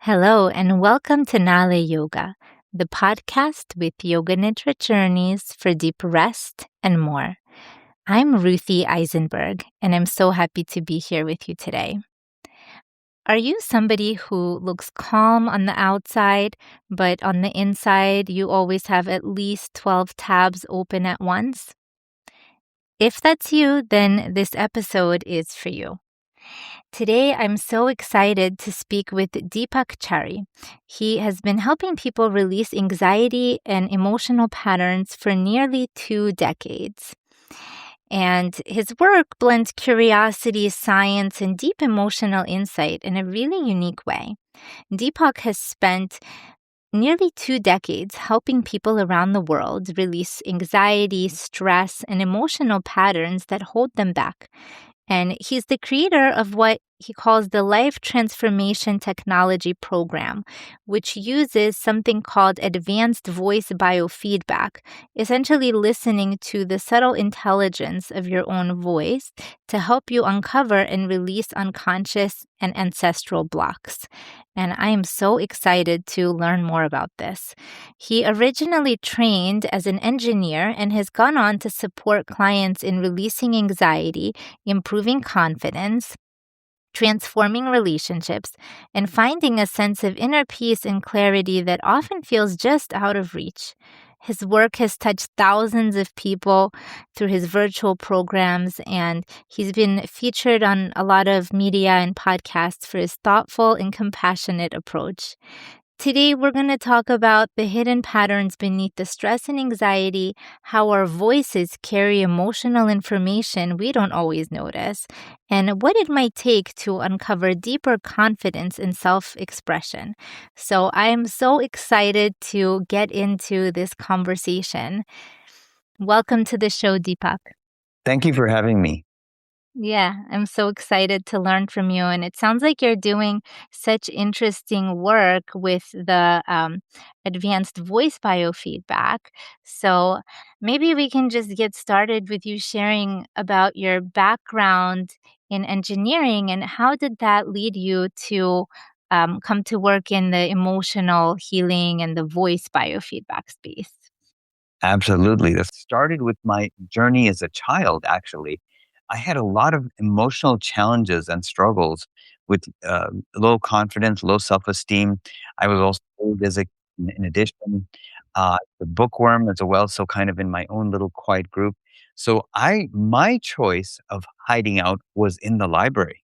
Hello, and welcome to Nale Yoga, the podcast with Yoga Nidra journeys for deep rest and more. I'm Ruthie Ayzenberg, and I'm so happy to be here with you today. Are you somebody who looks calm on the outside, but on the inside, you always have at least 12 tabs open at once? If that's you, then this episode is for you. Today, I'm so excited to speak with Deepak Chari. He has been helping people release anxiety and emotional patterns for nearly 2 decades. And his work blends curiosity, science, and deep emotional insight in a really unique way. Deepak has spent nearly 2 decades helping people around the world release anxiety, stress, and emotional patterns that hold them back. And he's the creator of what he calls the Life Transformation Technology Program, which uses something called advanced voice biofeedback, essentially listening to the subtle intelligence of your own voice to help you uncover and release unconscious and ancestral blocks. And I am so excited to learn more about this. He originally trained as an engineer and has gone on to support clients in releasing anxiety, improving confidence, transforming relationships, and finding a sense of inner peace and clarity that often feels just out of reach. His work has touched thousands of people through his virtual programs, and he's been featured on a lot of media and podcasts for his thoughtful and compassionate approach. Today, we're going to talk about the hidden patterns beneath the stress and anxiety, how our voices carry emotional information we don't always notice, and what it might take to uncover deeper confidence and self-expression. So I am so excited to get into this conversation. Welcome to the show, Deepak. Thank you for having me. Yeah, I'm so excited to learn from you. And it sounds like you're doing such interesting work with the advanced voice biofeedback. So maybe we can just get started with you sharing about your background in engineering and how did that lead you to come to work in the emotional healing and the voice biofeedback space? Absolutely. That started with my journey as a child, actually. I had a lot of emotional challenges and struggles with low confidence, low self esteem. I was also old as a, in addition, the bookworm as well, so kind of in my own little quiet group. So my choice of hiding out was in the library.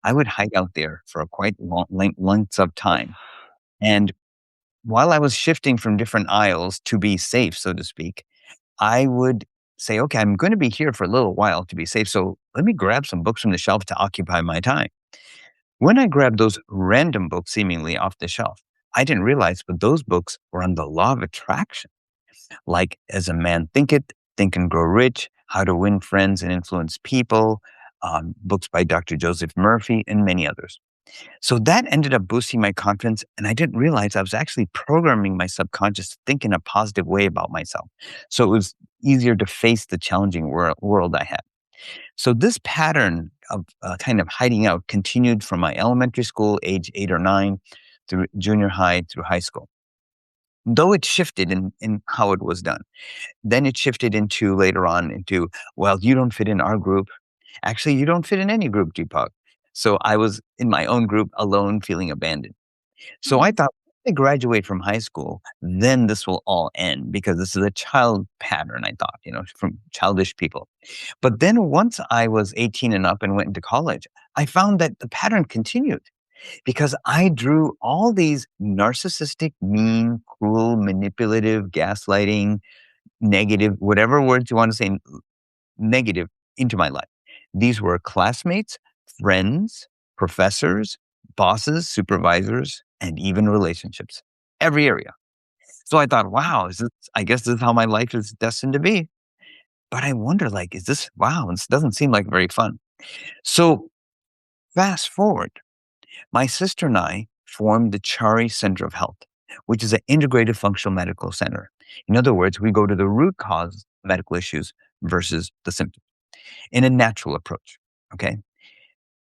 I would hide out there for a quite long lengths of time. And while I was shifting from different aisles to be safe, so to speak, I would say, okay, I'm going to be here for a little while to be safe. So let me grab some books from the shelf to occupy my time. When I grabbed those random books seemingly off the shelf, I didn't realize, but those books were on the law of attraction, like As a Man Thinketh, Think and Grow Rich, How to Win Friends and Influence People, books by Dr. Joseph Murphy, and many others. So that ended up boosting my confidence, and I didn't realize I was actually programming my subconscious to think in a positive way about myself. So it was easier to face the challenging world I had. So this pattern of kind of hiding out continued from my elementary school, age 8 or 9, through junior high, through high school. Though it shifted in how it was done. Then it shifted into later on into, well, you don't fit in our group. Actually, you don't fit in any group, Deepak. So I was in my own group alone, feeling abandoned. So I thought, when I graduate from high school, then this will all end because this is a child pattern, I thought, from childish people. But then once I was 18 and up and went into college, I found that the pattern continued because I drew all these narcissistic, mean, cruel, manipulative, gaslighting, negative, whatever words you want to say, negative into my life. These were classmates, friends, professors, bosses, supervisors, and even relationships. Every area. So I thought, wow, I guess this is how my life is destined to be. But I wonder, wow, this doesn't seem like very fun. So fast forward, my sister and I formed the Chari Center of Health, which is an integrated functional medical center. In other words, we go to the root cause of medical issues versus the symptoms in a natural approach. Okay.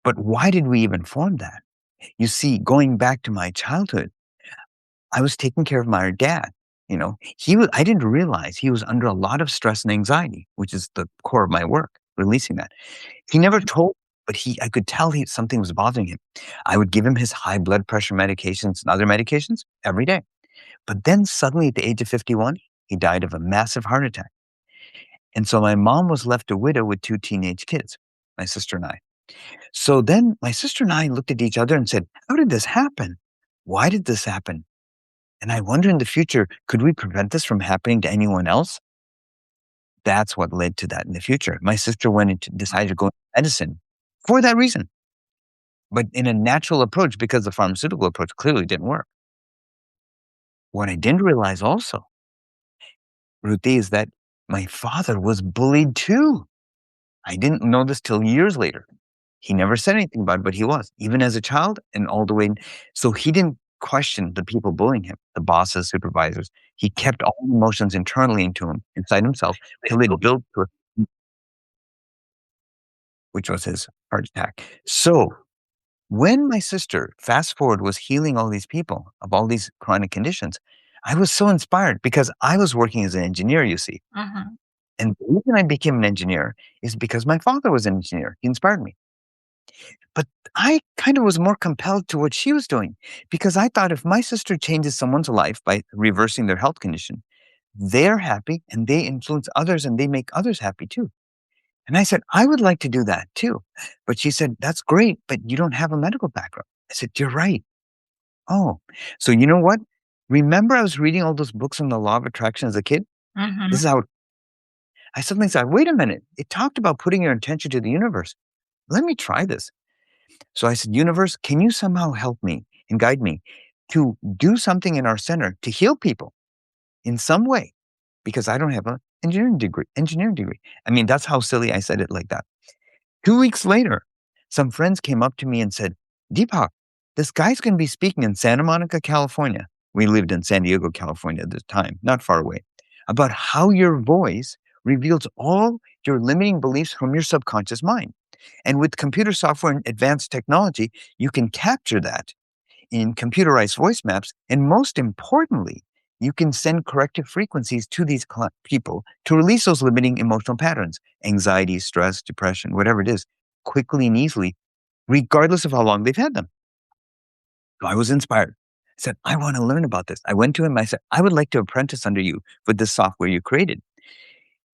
But why did we even form that? You see, going back to my childhood, I was taking care of my dad. I didn't realize he was under a lot of stress and anxiety, which is the core of my work, releasing that. He never told, but I could tell something was bothering him. I would give him his high blood pressure medications and other medications every day. But then suddenly at the age of 51, he died of a massive heart attack. And so my mom was left a widow with 2 teenage kids, my sister and I. So then my sister and I looked at each other and said, how did this happen? Why did this happen? And I wonder in the future, could we prevent this from happening to anyone else? That's what led to that in the future. My sister went and decided to go into medicine for that reason, but in a natural approach because the pharmaceutical approach clearly didn't work. What I didn't realize also, Ruthie, is that my father was bullied too. I didn't know this till years later. He never said anything about it, but he was, even as a child and all the way. So he didn't question the people bullying him, the bosses, supervisors. He kept all the emotions internally inside himself, till it built to which was his heart attack. So when my sister, fast forward, was healing all these people of all these chronic conditions, I was so inspired because I was working as an engineer, you see. Mhm. And the reason I became an engineer is because my father was an engineer. He inspired me. But I kind of was more compelled to what she was doing because I thought if my sister changes someone's life by reversing their health condition, they're happy and they influence others and they make others happy too. And I said, I would like to do that too. But she said, that's great, but you don't have a medical background. I said, you're right. Oh, so you know what? Remember I was reading all those books on the law of attraction as a kid? Mhm. This is how I suddenly said, wait a minute. It talked about putting your intention to the universe. Let me try this. So I said, universe, can you somehow help me and guide me to do something in our center to heal people in some way? Because I don't have an engineering degree. I mean, that's how silly I said it like that. 2 weeks later, some friends came up to me and said, Deepak, this guy's going to be speaking in Santa Monica, California. We lived in San Diego, California at the time, not far away, about how your voice reveals all your limiting beliefs from your subconscious mind. And with computer software and advanced technology, you can capture that in computerized voice maps. And most importantly, you can send corrective frequencies to these people to release those limiting emotional patterns, anxiety, stress, depression, whatever it is, quickly and easily, regardless of how long they've had them. So I was inspired. I said, I want to learn about this. I went to him. I said, I would like to apprentice under you with this software you created.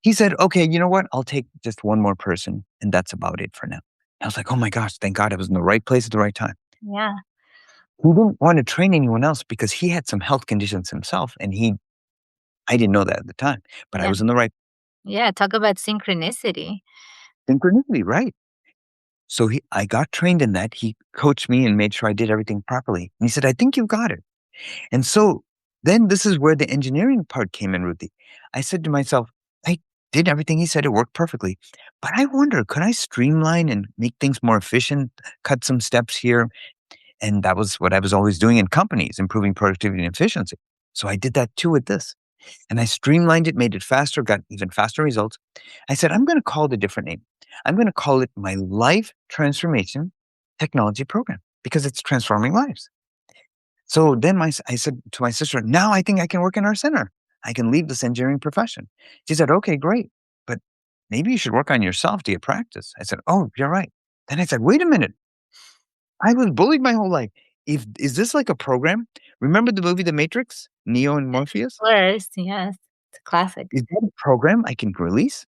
He said, okay, you know what? I'll take just one more person, and that's about it for now. I was like, oh my gosh, thank God I was in the right place at the right time. Yeah. He didn't want to train anyone else because he had some health conditions himself, and I didn't know that at the time, but I Yeah. was in the right Yeah. Talk about synchronicity. synchronicity, right? So I got trained in that. He coached me and made sure I did everything properly. And he said, I think you've got it. And so then this is where the engineering part came in, Ruthie. I said to myself, I did everything he said. It worked perfectly. But I wonder, could I streamline and make things more efficient, cut some steps here? And that was what I was always doing in companies, improving productivity and efficiency. So I did that too with this. And I streamlined it, made it faster, got even faster results. I said, I'm going to call it a different name. I'm going to call it my Life Transformation Technology Program because it's transforming lives. So then I said to my sister, now I think I can work in our center. I can leave this engineering profession. She said, okay, great. But maybe you should work on yourself to get practice. I said, oh, you're right. Then I said, wait a minute. I was bullied my whole life. Is this like a program? Remember the movie The Matrix, Neo and Morpheus? Of course. Yes. It's a classic. Is that a program I can release?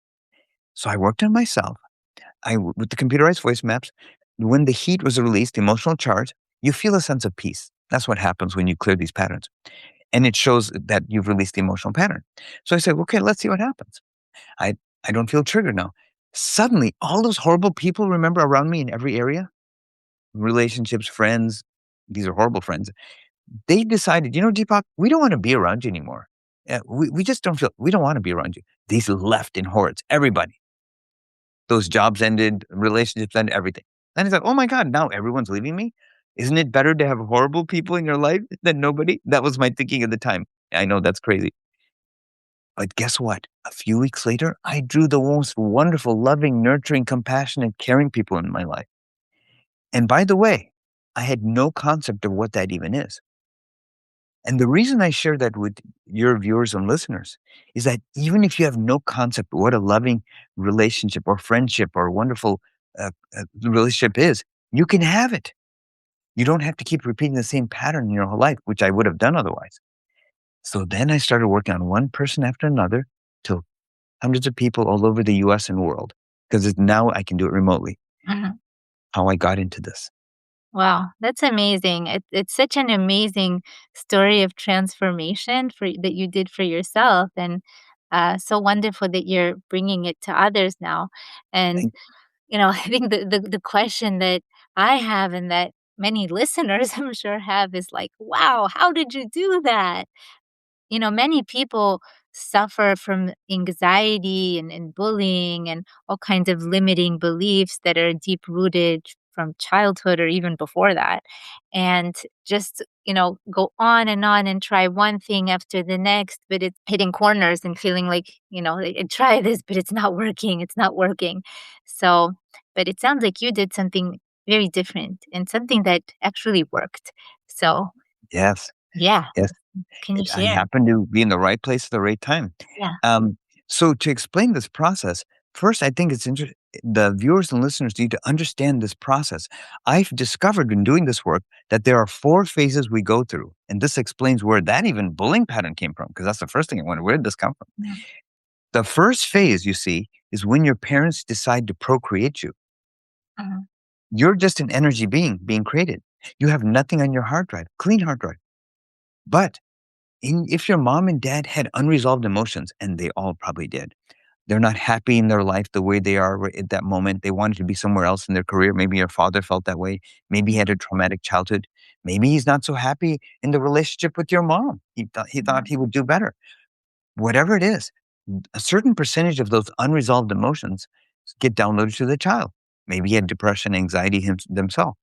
So I worked on myself. With the computerized voice maps, when the heat was released, the emotional charge, you feel a sense of peace. That's what happens when you clear these patterns. And it shows that you've released the emotional pattern. So I said, okay, let's see what happens. I, I don't feel triggered now. Suddenly, all those horrible people, remember, around me in every area, relationships, friends, these are horrible friends. They decided, Deepak, we don't want to be around you anymore. We just don't feel, we don't want to be around you. These left in hordes, everybody. Those jobs ended, relationships ended, everything. Then it's like, oh my God, now everyone's leaving me? Isn't it better to have horrible people in your life than nobody? That was my thinking at the time. I know that's crazy. But guess what? A few weeks later, I drew the most wonderful, loving, nurturing, compassionate, caring people in my life. And by the way, I had no concept of what that even is. And the reason I share that with your viewers and listeners is that even if you have no concept of what a loving relationship or friendship or wonderful relationship is, you can have it. You don't have to keep repeating the same pattern in your whole life, which I would have done otherwise. So then I started working on one person after another till hundreds of people all over the US and world, because now I can do it remotely. Mhm. How I got into this. Wow, that's amazing. It's such an amazing story of transformation that you did for yourself, and so wonderful that you're bringing it to others now. And Thank I think the question that I have and that many listeners I'm sure have is like, wow, how did you do that? Many people suffer from anxiety and bullying and all kinds of limiting beliefs that are deep rooted from childhood or even before that. And just, go on and try one thing after the next, but it's hitting corners and feeling like, I try this, but it's not working. It's not working. So, but it sounds like you did something very different and something that actually worked. So, Yes, yeah, yes. can you I share? happened to be in the right place at the right time. Yeah. Um, so to explain this process, first, I think it's interesting. The viewers and listeners need to understand this process. I've discovered in doing this work that there are 4 phases we go through, and this explains where that even bullying pattern came from. Because that's the first thing I wondered: where did this come from? Mhm, The first phase, you see, is when your parents decide to procreate you. mhm, You're just an energy being created. You have nothing on your hard drive, clean hard drive. But if your mom and dad had unresolved emotions, and they all probably did, they're not happy in their life the way they are at that moment. They wanted to be somewhere else in their career. Maybe your father felt that way. Maybe he had a traumatic childhood. Maybe he's not so happy in the relationship with your mom. He thought mhm, he would do better. Whatever it is, a certain percentage of those unresolved emotions get downloaded to the child. Maybe he had depression, anxiety themselves.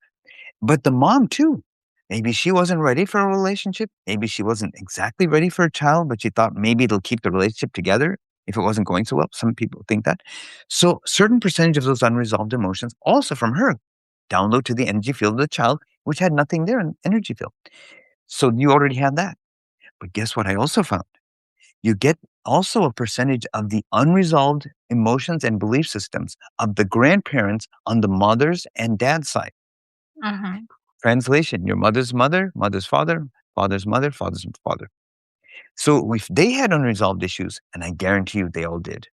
But the mom too. Maybe she wasn't ready for a relationship. Maybe she wasn't exactly ready for a child, but she thought maybe it'll keep the relationship together if it wasn't going so well. Some people think that. So certain percentage of those unresolved emotions also from her download to the energy field of the child, which had nothing there in the energy field. So you already had that. But guess what I also found? You get also a percentage of the unresolved emotions and belief systems of the grandparents on the mother's and dad's side. mhm, Translation: your mother's mother, mother's father, father's mother, father's father. So if they had unresolved issues, and I guarantee you they all did,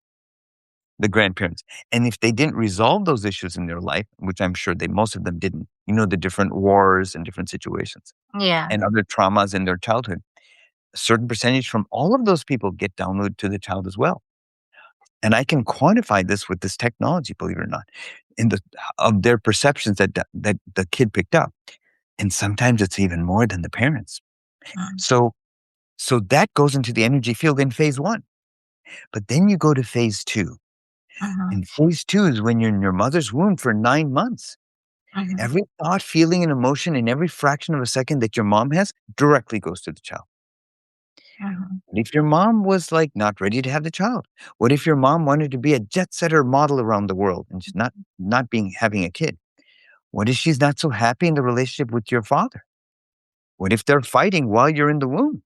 the grandparents, and if they didn't resolve those issues in their life, which I'm sure most of them didn't, the different wars and different situations yeah, and other traumas in their childhood, a certain percentage from all of those people get downloaded to the child as well. And I can quantify this with this technology, believe it or not, in the of their perceptions that the kid picked up. And sometimes it's even more than the parents. mm, So that goes into the energy field in phase 1. But then you go to phase 2. mhm, And phase 2 is when you're in your mother's womb for 9 months. mhm, Every thought, feeling, and emotion in every fraction of a second that your mom has directly goes to the child. mhm, What if your mom was, like, not ready to have the child? What if your mom wanted to be a jet setter model around the world and she's not being having a kid? What if she's not so happy in the relationship with your father? What if they're fighting while you're in the womb?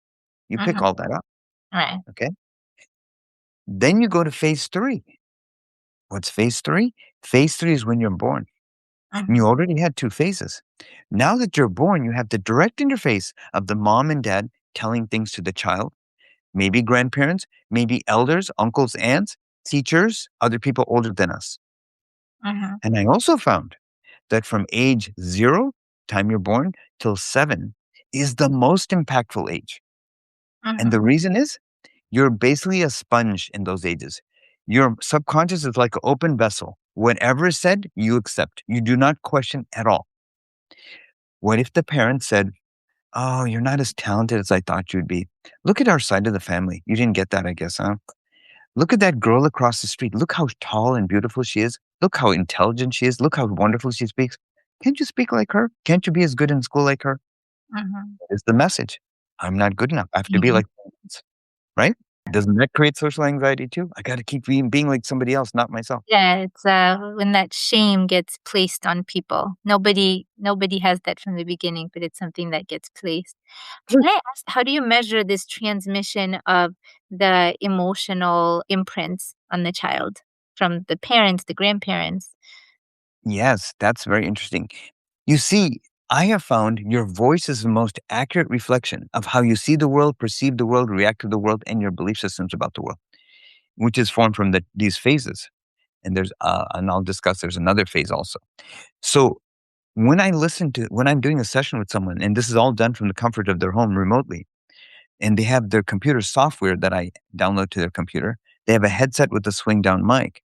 You pick mhm, all that up, right, okay? Then you go to phase 3. What's phase 3? Phase 3 is when you're born. And you mhm, already had 2 phases. Now that you're born, you have the direct interface of the mom and dad telling things to the child, maybe grandparents, maybe elders, uncles, aunts, teachers, other people older than us. mhm, And I also found that from age 0, time you're born, till 7 is the most impactful age. And the mhm, reason is you're basically a sponge in those ages. Your subconscious is like an open vessel. Whatever is said, you accept. You do not question at all. What if the parent said, "Oh, you're not as talented as I thought you'd be. Look at our side of the family. You didn't get that, I guess, huh? Look at that girl across the street. Look how tall and beautiful she is. Look how intelligent she is. Look how wonderful she speaks. Can't you speak like her? Can't you be as good in school like her?" mhm, Is the message. I'm not good enough. I have to be mhm, like, right? Doesn't that create social anxiety too? I got to keep being like somebody else, not myself. Yeah, it's, when that shame gets placed on people. Nobody has that from the beginning, but it's something that gets placed. Can I ask, how do you measure this transmission of the emotional imprints on the child from the parents, the grandparents? Yes, that's very interesting. You see, I have found your voice is the most accurate reflection of how you see the world, perceive the world, react to the world, and your belief systems about the world, which is formed from these phases. And and I'll discuss, there's another phase also. So when I'm doing a session with someone, and this is all done from the comfort of their home remotely, and they have their computer software that I download to their computer, they have a headset with a swing down mic.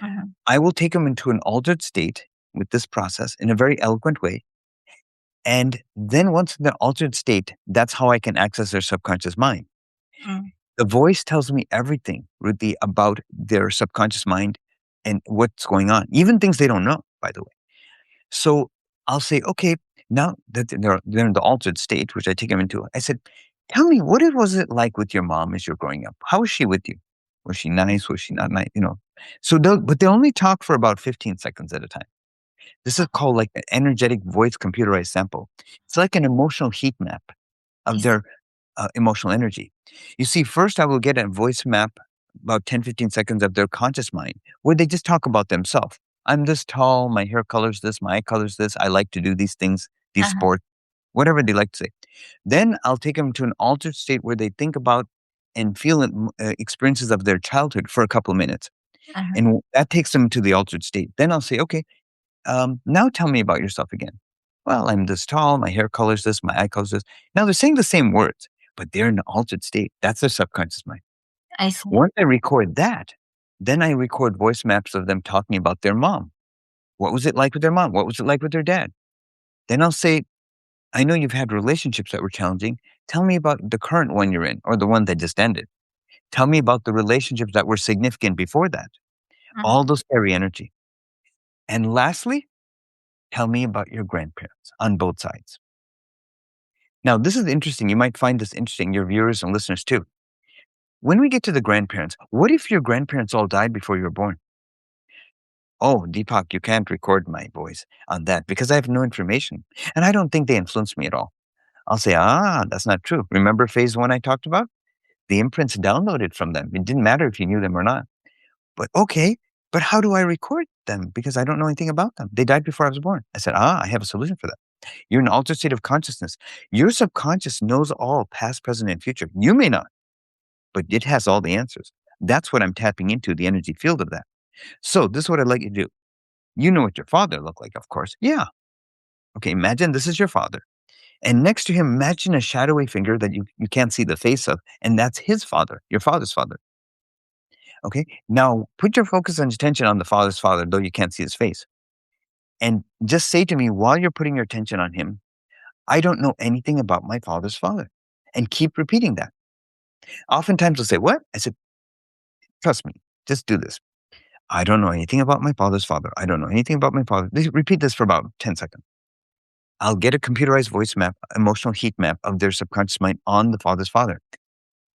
Mhm, I will take them into an altered state with this process in a very eloquent way. And then once in the altered state, that's how I can access their subconscious mind. mm, The voice tells me everything, Ruthie, about their subconscious mind and what's going on, even things they don't know, by the way. So I'll say, okay, now that they're in the altered state, which I take them into, I said, tell me, was it like with your mom as you're growing up? How was she with you? Was she nice? Was she not nice? So but they only talk for about 15 seconds at a time. This is called like an energetic voice computerized sample. It's like an emotional heat map I of see. their emotional energy. You see, first I will get a voice map, about 10, 15 seconds of their conscious mind, where they just talk about themselves. I'm this tall, my hair color's this, my eye color's this, I like to do these things, these Uh-huh, sports, whatever they like to say. Then I'll take them to an altered state where they think about and feel experiences of their childhood for a couple of minutes. uh-huh, And that takes them to the altered state. Then I'll say, okay, now tell me about yourself again. Well, I'm this tall, my hair color's this, my eye color's this. Now they're saying the same words, but they're in an altered state. That's their subconscious mind. I see. Once I record that, then I record voice maps of them talking about their mom. What was it like with their mom? What was it like with their dad? Then I'll say, I know you've had relationships that were challenging. Tell me about the current one you're in or the one that just ended. Tell me about the relationships that were significant before that. All Mhm, those carry energy. And lastly, tell me about your grandparents on both sides. Now, this is interesting. You might find this interesting, your viewers and listeners too. When we get to the grandparents, what if your grandparents all died before you were born? Oh, Deepak, you can't record my voice on that because I have no information. And I don't think they influenced me at all. I'll say, that's not true. Remember phase one I talked about? The imprints downloaded from them. It didn't matter if you knew them or not. But okay, but how do I record them? Because I don't know anything about them. They died before I was born. I said, I have a solution for that. You're in an altered state of consciousness. Your subconscious knows all past, present, and future. You may not, but it has all the answers. That's what I'm tapping into, the energy field of that. So this is what I'd like you to do. You know what your father looked like, of course. Yeah. Okay, imagine this is your father. And next to him, imagine a shadowy figure that you can't see the face of, and that's his father, your father's father. Okay. Now put your focus and attention on the father's father, though you can't see his face. And just say to me while you're putting your attention on him, I don't know anything about my father's father. And keep repeating that. Oftentimes they'll say, what? I said, trust me, just do this. I don't know anything about my father's father. I don't know anything about my father. Repeat this for about 10 seconds. I'll get a computerized voice map, emotional heat map of their subconscious mind on the father's father.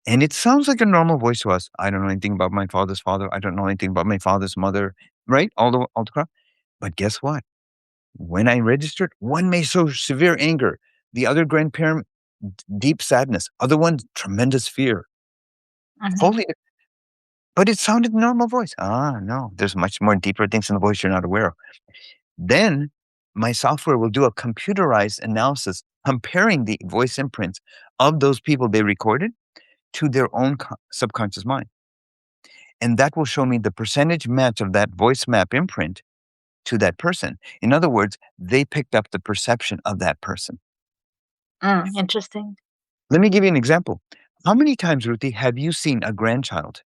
And it sounds like a normal voice to us. I don't know anything about my father's father. I don't know anything about my father's mother, right? All the crap. But guess what? When I registered, one may show severe anger, the other grandparent, deep sadness, other one, tremendous fear. mhm. Totally, but it sounded normal voice. No, there's much more deeper things in the voice you're not aware of. Then my software will do a computerized analysis comparing the voice imprints of those people they recorded to their own subconscious mind. And that will show me the percentage match of that voice map imprint to that person. In other words, they picked up the perception of that person. Interesting. Let me give you an example. How many times, Ruthie, have you seen a grandchild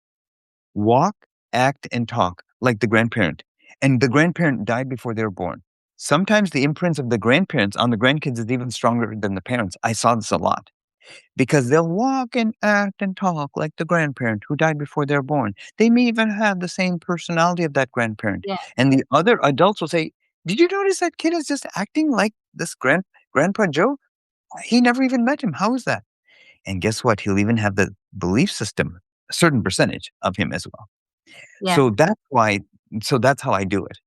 walk, act, and talk like the grandparent, and the grandparent died before they were born? Sometimes the imprints of the grandparents on the grandkids is even stronger than the parents. I saw this a lot because they'll walk and act and talk like the grandparent who died before they're born. They may even have the same personality of that grandparent. Yeah. And the other adults will say, did you notice that kid is just acting like this grandpa Joe? He never even met him. How is that? And guess what? He'll even have the belief system. a certain percentage of him as well. Yeah. So that's how I do it. Does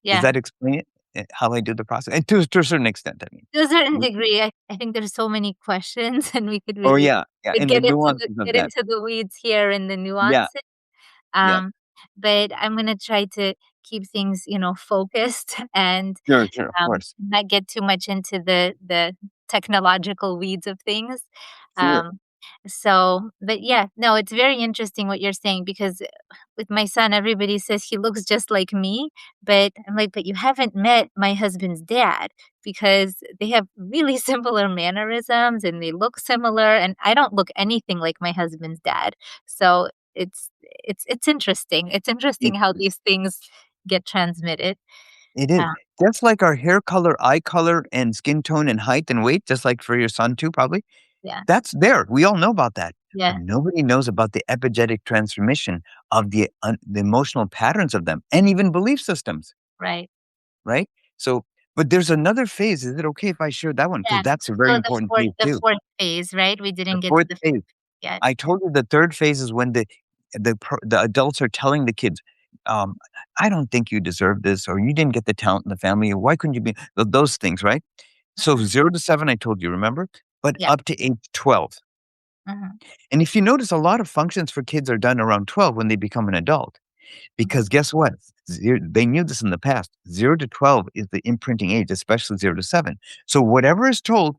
Yeah. that explain it? How I do the process? And to a certain extent, I mean. To a certain W degree, I think there's so many questions, and we could Oh, really yeah, yeah, could and the get into nuances of get that. into the weeds here and the Yeah, nuances. yeah. Um, but I'm gonna try to keep things, focused and Sure, sure, of course. not get too much into the technological weeds of things. Sure. Um, but yeah, no, it's very interesting what you're saying because with my son, everybody says he looks just like me, but I'm like, but you haven't met my husband's dad because they have really similar mannerisms and they look similar, and I don't look anything like my husband's dad. So it's interesting. It's interesting It how these things get transmitted. it is. Uh, Just like our hair color, eye color, and skin tone and height and weight, just like for your son too, probably, yeah, that's there. We all know about that. But yeah, nobody knows about the epigenetic transmission of the emotional patterns of them and even belief systems, right. right? So, but there's another phase. Is it okay if I share that one? Because Yeah. that's a very So important phase the too. 4th phase, right? We The didn't get to fourth the 5th phase. yet. I told you the third phase is when the adults are telling the kids, um, "I don't think you deserve this," or "You didn't get the talent in the family. Why couldn't you be" those things, right? So Mhm. 0 to 7, I told you, remember? But Yeah. up to age 12. Mhm. And if you notice, a lot of functions for kids are done around 12 when they become an adult. Mhm. Because guess what? They knew this in the past. 0 to 12 is the imprinting age, especially 0 to 7. So whatever is told,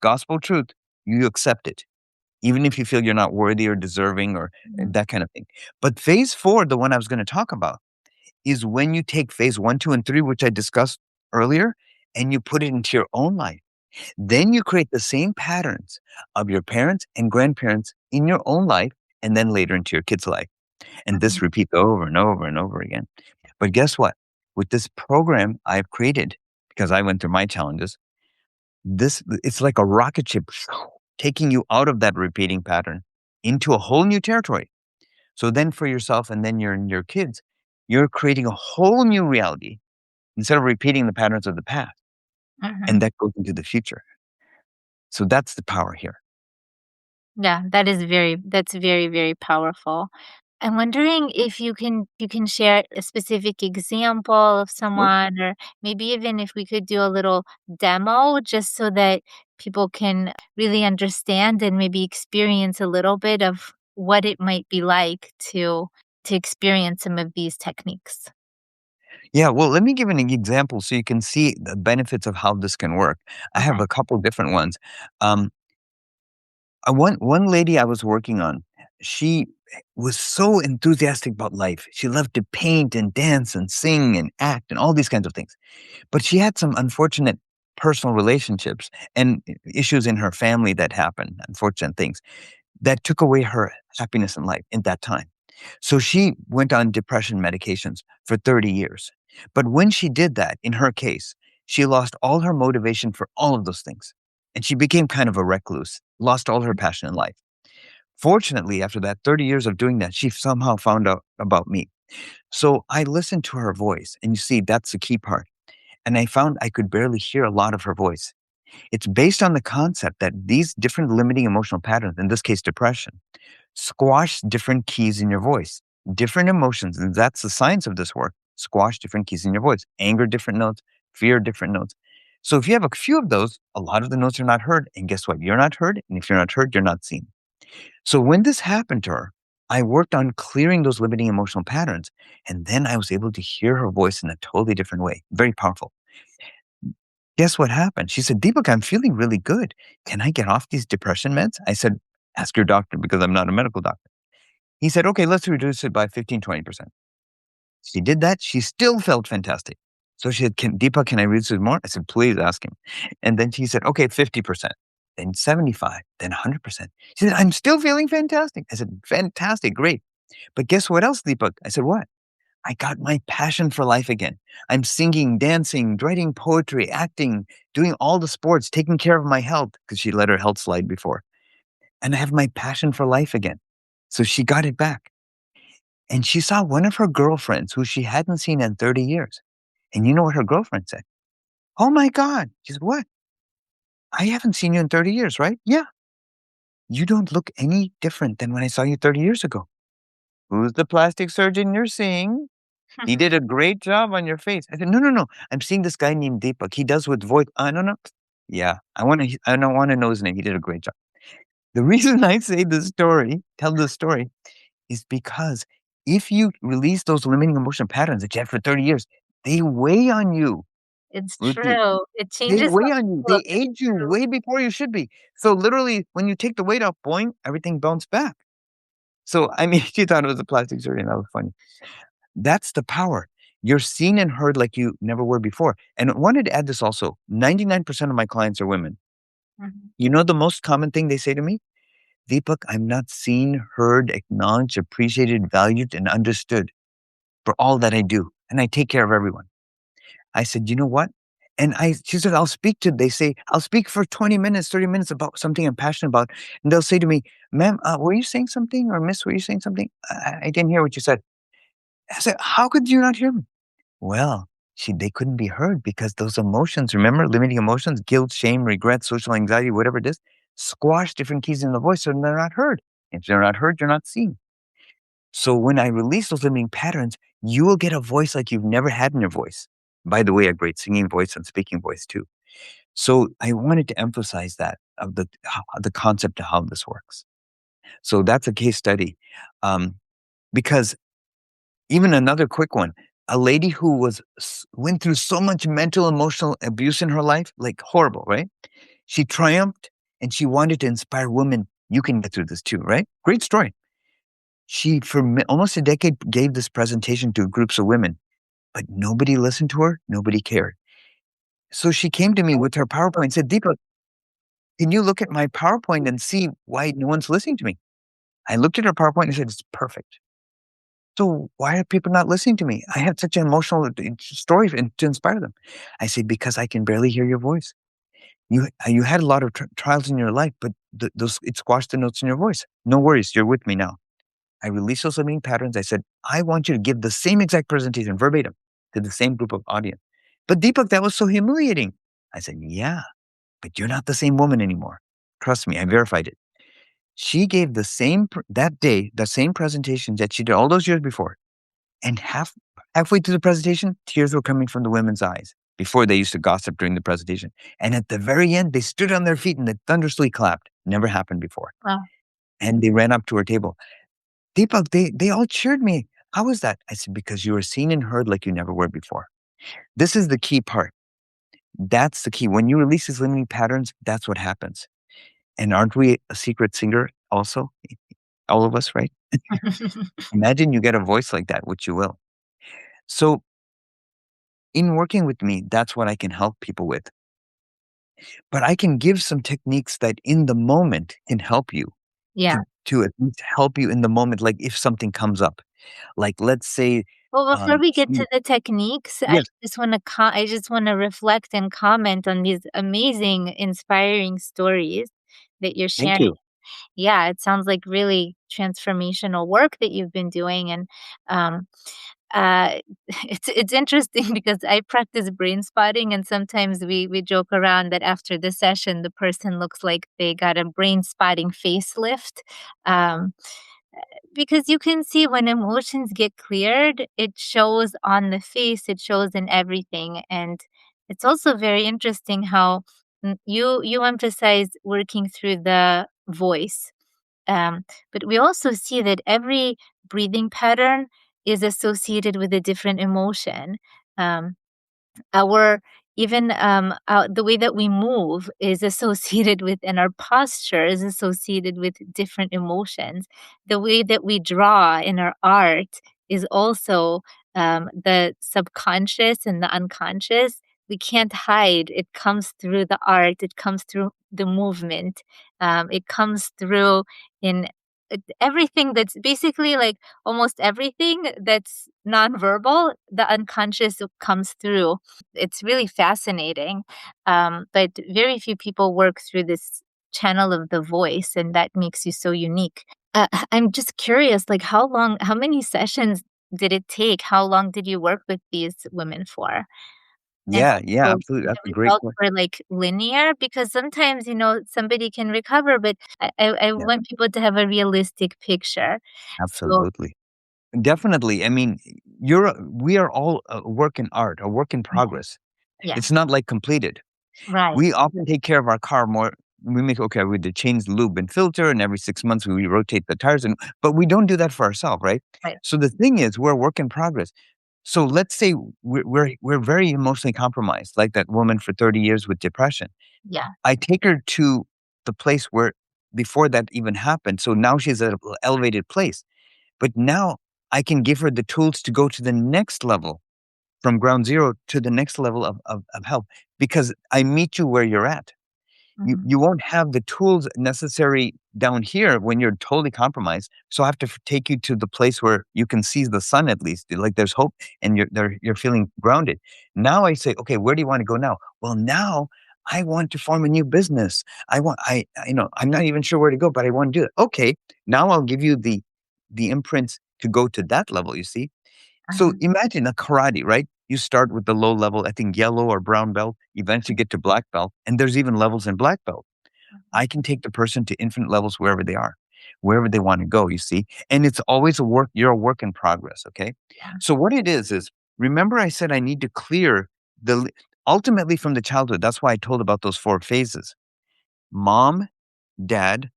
gospel truth, you accept it, even if you feel you're not worthy or deserving or Mhm. that kind of thing. But phase 4, the one I was going to talk about, is when you take phase 1, 2, and 3, which I discussed earlier, and you put it into your own life. Then you create the same patterns of your parents and grandparents in your own life, and then later into your kids' life. And Mhm. this repeats over and over and over again. But guess what? With this program I've created, because I went through my challenges, it's like a rocket ship taking you out of that repeating pattern into a whole new territory. So then for yourself and then your kids, you're creating a whole new reality instead of repeating the patterns of the past. And Mhm. that goes into the future. So that's the power here. Yeah, that's very, very powerful. I'm wondering if you can share a specific example of Sure. someone or maybe even if we could do a little demo just so that people can really understand and maybe experience a little bit of what it might be like to experience some of these techniques. Yeah, well, let me give an example so you can see the benefits of how this can work. I have Okay. a couple different ones. Um, one lady I was working on, she was so enthusiastic about life. She loved to paint and dance and sing and act and all these kinds of things. But she had some unfortunate personal relationships and issues in her family that happened, unfortunate things that took away her happiness in life in that time. So she went on depression medications for 30 years. But when she did that, in her case, she lost all her motivation for all of those things. And she became kind of a recluse, lost all her passion in life. Fortunately, after that 30 years of doing that, she somehow found out about me. So I listened to her voice. And you see, that's the key part. And I found I could barely hear a lot of her voice. It's based on the concept that these different limiting emotional patterns, in this case, depression, squash different keys in your voice, different emotions. And that's the science of this work. Squash different keys in your voice, anger, different notes, fear, different notes. So if you have a few of those, a lot of the notes are not heard. And guess what? You're not heard. And if you're not heard, you're not seen. So when this happened to her, I worked on clearing those limiting emotional patterns. And then I was able to hear her voice in a totally different way. Very powerful. Guess what happened? She said, Deepak, I'm feeling really good. Can I get off these depression meds? I said, ask your doctor because I'm not a medical doctor. He said, okay, let's reduce it by 15, 20%. She did that. She still felt fantastic. So she said, Deepak, can I reduce it more? I said, please ask him. And then she said, okay, 50%, then 75, then 100%. She said, I'm still feeling fantastic. I said, fantastic, great. But guess what else, Deepak? I said, what? I got my passion for life again. I'm singing, dancing, writing poetry, acting, doing all the sports, taking care of my health because she let her health slide before. And I have my passion for life again. So she got it back. And she saw one of her girlfriends who she hadn't seen in 30 years. And you know what her girlfriend said? Oh my God. She said, what? I haven't seen you in 30 years, right? Yeah. You don't look any different than when I saw you 30 years ago. Who's the plastic surgeon you're seeing? He did a great job on your face. I said, no, no, no. I'm seeing this guy named Deepak. He does with voice. No, no. Yeah, I don't want to know his name. He did a great job. The reason I say this story, tell this story, is because if you release those limiting emotion patterns that you had for 30 years, they weigh on you, It's Ruthie. true. It They changes how weigh on you. you They look. It's age you true. way before you should be. So literally, when you take the weight off, boing, everything bounced back. So I mean, she thought it was a plastic surgery. That was funny. That's the power. You're seen and heard like you never were before. And I wanted to add this also. 99% of my clients are women. Mhm. You know the most common thing they say to me? Deepak, I'm not seen, heard, acknowledged, appreciated, valued, and understood for all that I do. And I take care of everyone. I said, you know what? She said, they say, I'll speak for 20 minutes, 30 minutes about something I'm passionate about. And they'll say to me, ma'am, were you saying something? Or miss, were you saying something? I didn't hear what you said. I said, how could you not hear me? Well, they couldn't be heard because those emotions, remember, limiting emotions, guilt, shame, regret, social anxiety, whatever it is, squash different keys in the voice so they're not heard. If they're not heard, you're not seen. So when I release those limiting patterns, you will get a voice like you've never had in your voice. By the way, a great singing voice and speaking voice too. So I wanted to emphasize that of the concept of how this works. So that's a case study, because even another quick one, a lady who went through so much mental, emotional abuse in her life, like horrible, right? She triumphed and she wanted to inspire women. You can get through this too, right? Great story. She, for almost a decade, gave this presentation to groups of women, but nobody listened to her. Nobody cared. So she came to me with her PowerPoint and said, Deepak, can you look at my PowerPoint and see why no one's listening to me? I looked at her PowerPoint and said, it's perfect. So why are people not listening to me? I have such an emotional story to inspire them. I say, because I can barely hear your voice. You had a lot of trials in your life, but those it squashed the notes in your voice. No worries, you're with me now. I released those limiting patterns. I said, I want you to give the same exact presentation verbatim to the same group of audience. But Deepak, that was so humiliating. I said, yeah, but you're not the same woman anymore. Trust me, I verified it. She gave that day, the same presentation that she did all those years before. And halfway through the presentation, tears were coming from the women's eyes. Before, they used to gossip during the presentation. And at the very end, they stood on their feet and they thunderously clapped. Never happened before. Wow. And they ran up to her table. Deepak, they all cheered me. How was that? I said, because you were seen and heard like you never were before. This is the key part. That's the key. When you release these limiting patterns, that's what happens. And aren't we a secret singer also? All of us, right? Imagine you get a voice like that, which you will. So in working with me, that's what I can help people with. But I can give some techniques that in the moment can help you Yeah. to at least help you in the moment, like if something comes up. Like let's say, Well, before we get you to the techniques, yes, I just wanna reflect and comment on these amazing, inspiring stories that you're thank sharing. you. Yeah, it sounds like really transformational work that you've been doing, and, um, uh, it's interesting because I practice brain spotting, and sometimes we joke around that after the session, the person looks like they got a brain spotting facelift, um because you can see when emotions get cleared, it shows on the face, it shows in everything. And it's also very interesting how you emphasize working through the voice. But we also see that every breathing pattern is associated with a different emotion. Um, our even the way that we move is associated with, and our posture is associated with different emotions. The way that we draw in our art is also the subconscious and the unconscious. We can't hide. It comes through the art. It comes through the movement. It comes through in everything that's basically like almost everything that's nonverbal, the unconscious comes through. It's really fascinating. But very few people work through this channel of the voice, and that makes you so unique. I'm just curious, like how many sessions did it take? How long did you work with these women for? And Yeah, yeah, also, absolutely. the That's a great results question. were like linear because sometimes, somebody can recover, but I Yeah, want people to have a realistic picture. So absolutely. Definitely. I mean, we are all a work in art, a work in Yeah. progress. Yeah. It's not like completed. Right. We often take care of our car more. We make okay, we had to change the lube and filter, and every 6 months we rotate the tires, but we don't do that for ourselves, right? Right. So the thing is, we're a work in progress. So let's say we're very emotionally compromised, like that woman for 30 years with depression. Yeah. I take her to the place where before that even happened. So now she's at an elevated place. But now I can give her the tools to go to the next level from ground zero to the next level of help because I meet you where you're at. You won't have the tools necessary down here when you're totally compromised. So I have to take you to the place where you can see the sun at least, like there's hope and you're feeling grounded. Now I say, okay, where do you want to go now? Well, now I want to form a new business. I'm not even sure where to go, but I want to do it. Okay, now I'll give you the imprints to go to that level. You see, so imagine a karate, right? You start with the low level, I think yellow or brown belt, eventually get to black belt, and there's even levels in black belt. I can take the person to infinite levels wherever they are, wherever they want to go, you see? And it's always you're a work in progress, okay? Yeah. So what it is remember I said I need to clear ultimately from the childhood. That's why I told about those 4 phases. Mom, dad,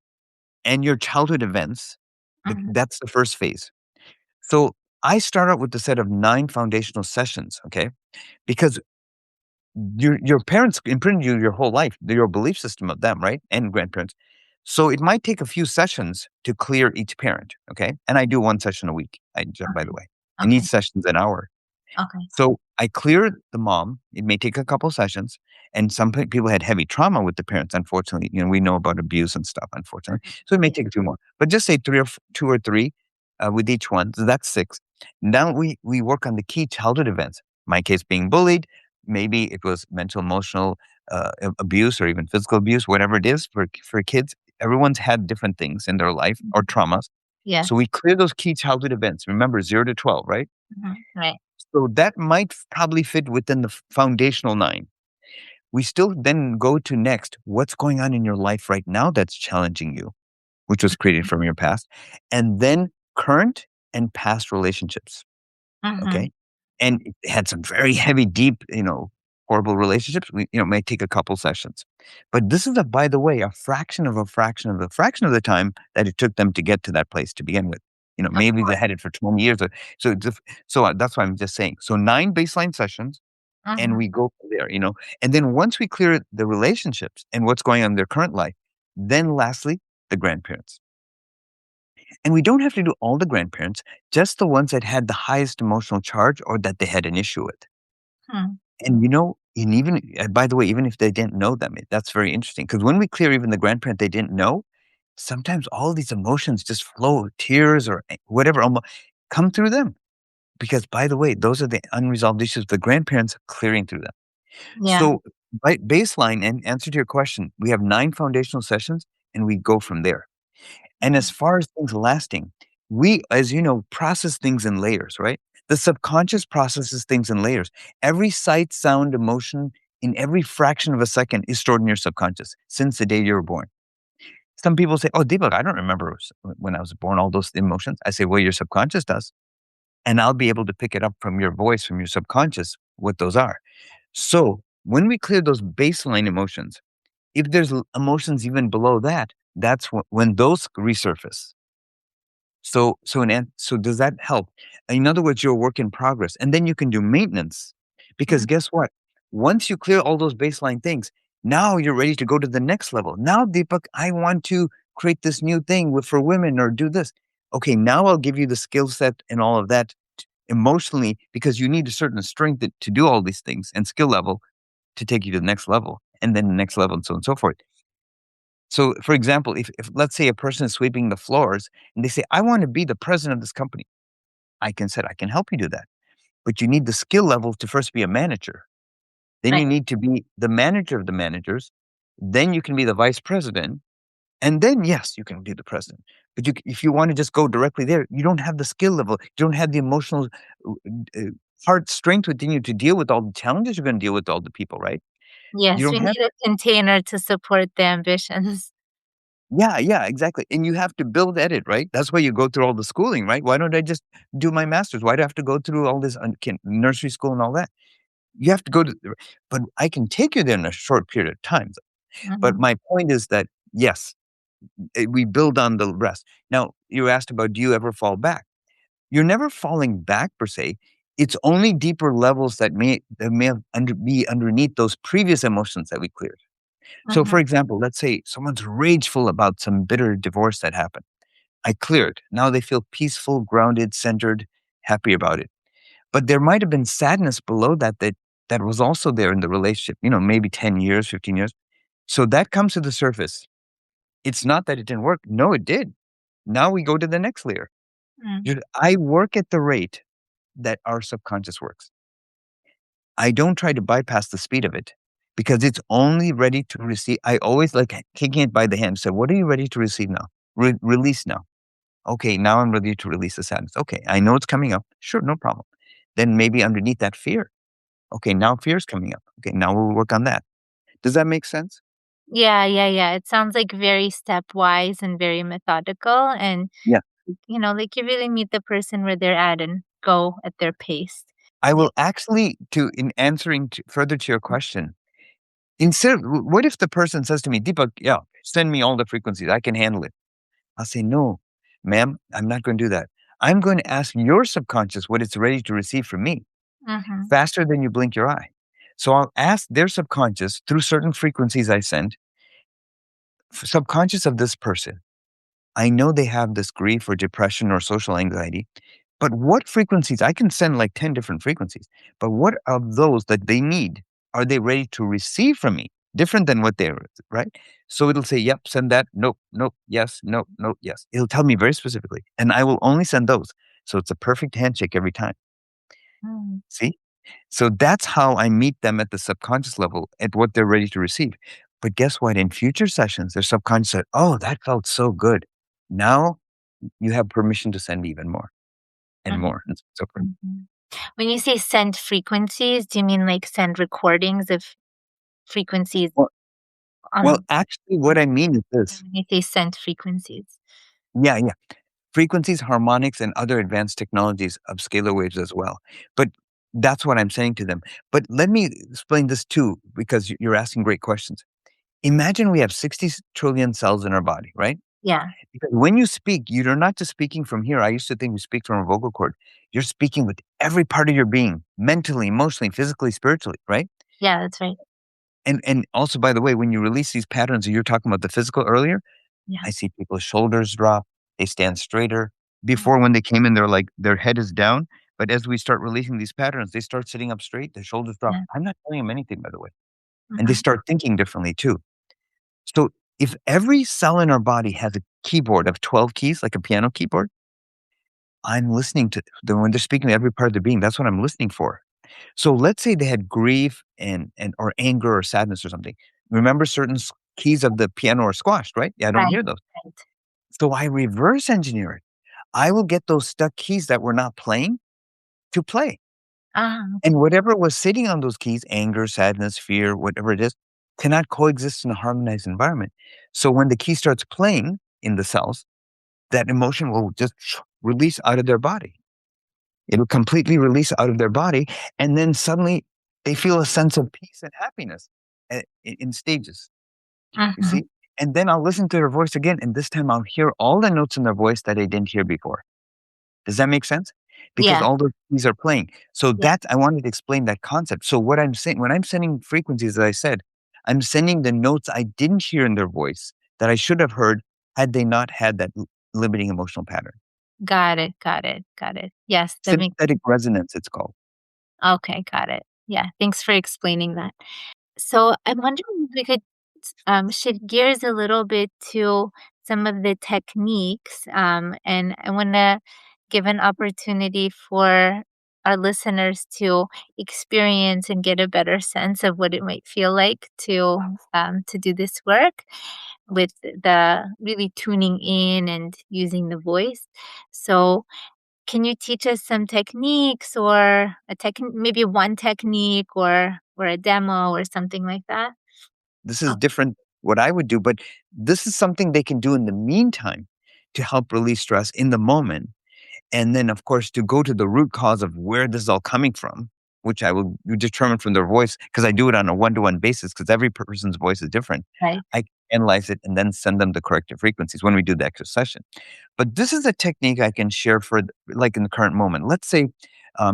and your childhood events. That's the first phase. So I start out with a set of 9 foundational sessions, okay? Because your parents imprinted you your whole life, your belief system of them, right? And grandparents. So it might take a few sessions to clear each parent, okay? And I do 1 session a week, by the way. And each Okay. session's an hour. Okay. So I cleared the mom. It may take a couple sessions, and some people had heavy trauma with the parents. Unfortunately, we know about abuse and stuff. Unfortunately, so it may take a few more. But just say 2 or 3 with each one. So that's 6. Now we work on the key childhood events. My case being bullied. Maybe it was mental, emotional abuse, or even physical abuse. Whatever it is for kids, everyone's had different things in their life or traumas. Yes. So we clear those key childhood events. Remember, 0 to 12, right? Right. So that might probably fit within the foundational 9. We still then go to next, what's going on in your life right now that's challenging you, which was created from your past, and then current and past relationships. Okay. And it had some very heavy, deep, horrible relationships. It may take a couple sessions. But this is by the way, a fraction of a fraction of a fraction of the time that it took them to get to that place to begin with. Maybe they had it for 20 years. So that's why I'm just saying. So 9 baseline sessions and we go from there. And then once we clear the relationships and what's going on in their current life, then lastly, the grandparents. And we don't have to do all the grandparents, just the ones that had the highest emotional charge or that they had an issue with. And even by the way, even if they didn't know them, that's very interesting because when we clear even the grandparent they didn't know, sometimes all these emotions just flow, tears or whatever, come through them. Because by the way, those are the unresolved issues, the grandparents clearing through them. Yeah. So by baseline, and answer to your question, we have 9 foundational sessions and we go from there. And as far as things lasting, we, as you know, process things in layers, right? The subconscious processes things in layers. Every sight, sound, emotion in every fraction of a second is stored in your subconscious since the day you were born. Some people say, oh, Deepak, I don't remember when I was born, all those emotions. I say, well, your subconscious does. And I'll be able to pick it up from your voice, from your subconscious, what those are. So when we clear those baseline emotions, if there's emotions even below that, that's when those resurface. So does that help? In other words, you're a work in progress, and then you can do maintenance, because guess what? Once you clear all those baseline things, now you're ready to go to the next level. Now, Deepak, I want to create this new thing for women or do this. Okay, now I'll give you the skill set and all of that emotionally, because you need a certain strength to do all these things and skill level to take you to the next level and then the next level and so on and so forth. So, for example, if let's say a person is sweeping the floors and they say, I want to be the president of this company, I can help you do that. But you need the skill level to first be a manager. Then you Right. need to be the manager of the managers. Then you can be the vice president. And then, yes, you can be the president. But if you want to just go directly there, you don't have the skill level. You don't have the emotional uh, heart strength within you to deal with all the challenges you're going to deal with all the people, right? You Yes, don't we have need a container to support the ambitions. Yeah, exactly. And you have to build edit, right? That's why you go through all the schooling, right? Why don't I just do my master's? Why do I have to go through all this nursery school and all that? You have to go to, but I can take you there in a short period of time. But Mhm. my point is that, yes, we build on the rest. Now, you asked about, do you ever fall back? You're never falling back per se. It's only deeper levels that may have be underneath those previous emotions that we cleared. So, for Mhm. example, let's say someone's rageful about some bitter divorce that happened. I cleared. Now they feel peaceful, grounded, centered, happy about it. But there might have been sadness below that was also there in the relationship, maybe 10 years, 15 years. So that comes to the surface. It's not that it didn't work. No, it did. Now we go to the next layer. Mm. I work at the rate that our subconscious works. I don't try to bypass the speed of it because it's only ready to receive. I always like taking it by the hand. So, what are you ready to receive now? Release now. Okay, now I'm ready to release the sadness. Okay, I know it's coming up. Sure, no problem. Then maybe underneath that fear. Okay, now fear is coming up. Okay, now we'll work on that. Does that make sense? Yeah. It sounds like very stepwise and very methodical, and Yeah. like you really meet the person where they're at and go at their pace. I Yeah. will actually, in answering further to your question, instead, what if the person says to me, Deepak, yeah, send me all the frequencies. I can handle it. I'll say, no, ma'am, I'm not going to do that. I'm going to ask your subconscious what it's ready to receive from me Mhm. faster than you blink your eye. So I'll ask their subconscious through certain frequencies I send, subconscious of this person. I know they have this grief or depression or social anxiety, but what frequencies? I can send like 10 different frequencies, but what of those that they need are they ready to receive from me? Different than what they're, right? So it'll say, yep, send that. Nope, nope, yes, nope, nope, yes. It'll tell me very specifically, and I will only send those. So it's a perfect handshake every time. Mm. See? So that's how I meet them at the subconscious level at what they're ready to receive. But guess what? In future sessions, their subconscious said, oh, that felt so good. Now you have permission to send even more and Mhm. more and so forth. Mhm. When you say send frequencies, do you mean like send recordings of frequencies Well, well, on actually, what I mean is this. when you say send frequencies? Yeah. Frequencies, harmonics, and other advanced technologies of scalar waves as well. But that's what I'm saying to them. But let me explain this too, because you're asking great questions. Imagine we have 60 trillion cells in our body, right? Yeah. Because when you speak, you're not just speaking from here. I used to think you speak from a vocal cord. You're speaking with every part of your being, mentally, emotionally, physically, spiritually, right? Yeah, that's right. And also, by the way, when you release these patterns, you're talking about the physical earlier, Yeah. I see people's shoulders drop, they stand straighter. Mhm. Before, when they came in, they're like their head is down. But as we start releasing these patterns, they start sitting up straight, their shoulders drop. Yeah. I'm not telling them anything, by the way. And they Mhm. start thinking differently too. So if every cell in our body has a keyboard of 12 keys, like a piano keyboard, I'm listening to them when they're speaking to every part of their being. That's what I'm listening for. So let's say they had grief and or anger or sadness or something. Remember certain keys of the piano are squashed, right? Yeah, I don't Right, hear those. right. So I reverse engineer it. I will get those stuck keys that were not playing to play. And Okay. whatever was sitting on those keys, anger, sadness, fear, whatever it is, cannot coexist in a harmonized environment. So when the key starts playing in the cells, that emotion will just release out of their body. It'll completely release out of their body. And then suddenly they feel a sense of peace and happiness in stages. You Mhm. see? And then I'll listen to their voice again. And this time I'll hear all the notes in their voice that I didn't hear before. Does that make sense? Because Yeah, all those keys are playing. So yeah. that I wanted to explain that concept. So what I'm saying, when I'm sending frequencies, as I said, I'm sending the notes I didn't hear in their voice that I should have heard had they not had that limiting emotional pattern. Got it. Yes, that makes Sympathetic resonance, it's called. okay, got it. Yeah, thanks for explaining that. So I'm wondering if we could shift gears a little bit to some of the techniques, and I want to give an opportunity for our listeners to experience and get a better sense of what it might feel like to do this work with the really tuning in and using the voice. So can you teach us some techniques or maybe one technique or a demo or something like that? This is Oh, different. what I would do. But this is something they can do in the meantime to help release stress in the moment. And then, of course, to go to the root cause of where this is all coming from, which I will determine from their voice, because I do it on a one-to-one basis, because every person's voice is different. Right. I analyze it and then send them the corrective frequencies when we do the extra session. But this is a technique I can share for, like, in the current moment. Let's say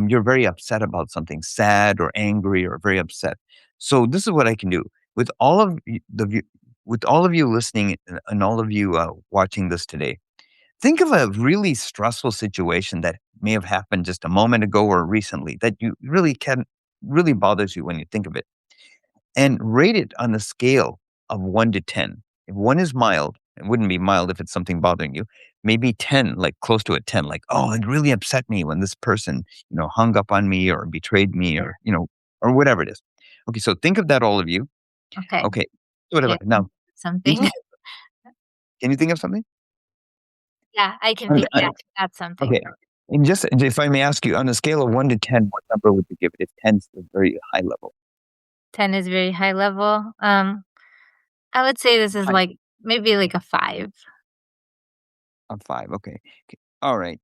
you're very upset about something, sad or angry or very upset. So this is what I can do with all of with all of you listening and all of you watching this today. Think of a really stressful situation that may have happened just a moment ago or recently that you really bothers you when you think of it, and rate it on a scale of 1 to 10. If 1 is mild, it wouldn't be mild if it's something bothering you. Maybe 10, like close to a 10, like, oh, it really upset me when this person, hung up on me or betrayed me or, or whatever it is. Okay, so think of that, all of you. Okay. Okay, what Yeah, about now? something. Can you think of something? Yeah, I can And think at something. Okay. And just if I may ask you, on a scale of 1 to 10, what number would you give it if 10 is a very high level? 10 is very high level. I would say this is High. like maybe like a 5. A 5, okay. All right.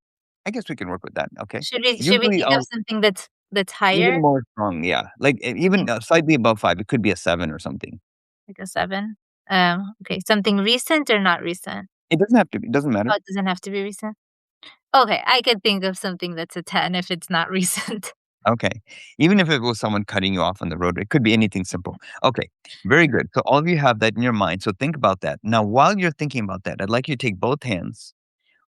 I guess we can work with that, okay. Should we Usually think of I'll something that's higher? even more strong, yeah. Like, even, slightly above 5, it could be a 7 or something. Like a 7? Okay, something recent or not recent? It doesn't have to be, it doesn't matter. Oh, it doesn't have to be recent? Okay, I could think of something that's a 10 if it's not recent. Okay. Even if it was someone cutting you off on the road, it could be anything simple. Okay, very good. So all of you have that in your mind, so think about that. Now, while you're thinking about that, I'd like you to take both hands.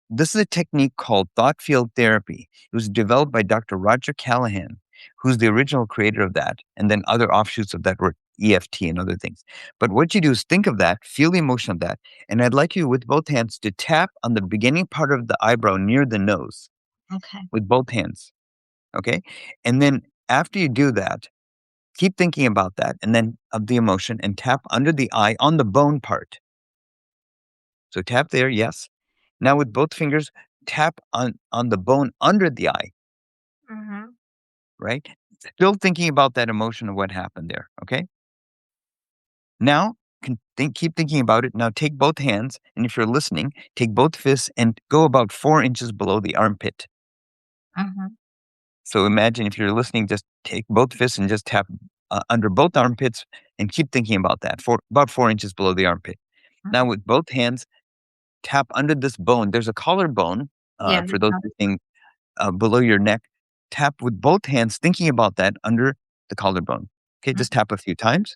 This is a technique called thought field therapy. It was developed by Dr. Roger Callahan, who's the original creator of that, and then other offshoots of that were EFT and other things. But what you do is think of that, feel the emotion of that, and I'd like you with both hands to tap on the beginning part of the eyebrow near the nose Okay. with both hands, okay? And then after you do that, keep thinking about that and then of the emotion and tap under the eye on the bone part. So tap there, yes. Now with both fingers, tap on the bone under the eye, Mhm. right? Still thinking about that emotion of what happened there, okay? Now, keep thinking about it. Now take both hands, and if you're listening, take both fists and go about 4 inches below the armpit. Mhm. So imagine, if you're listening, just take both fists and just tap under both armpits and keep thinking about that, about 4 inches below the armpit. Now Mhm. with both hands, tap under this bone. There's a collarbone, Yeah, for those listening, below your neck. Tap with both hands, thinking about that under the collarbone. Okay, mhm. just tap a few times.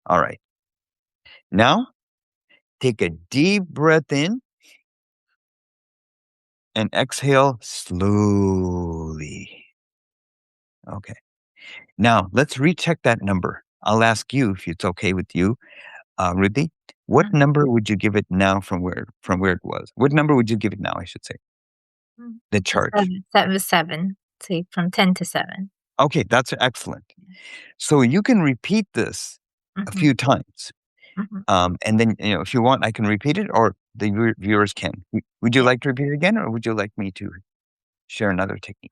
All right. Now, take a deep breath in and exhale slowly. Okay. Now, let's recheck that number. I'll ask you if it's okay with you, Ruthie. What Mhm. number would you give it now from where it was? What number would you give it now, I should say, Mm. the chart? 7. That was 7. Say from 10 to 7. Okay, that's excellent. So you can repeat this a Mhm. few times. Mhm. And then, if you want, I can repeat it or the viewers can. Would you Yeah. like to repeat it again, or would you like me to share another technique?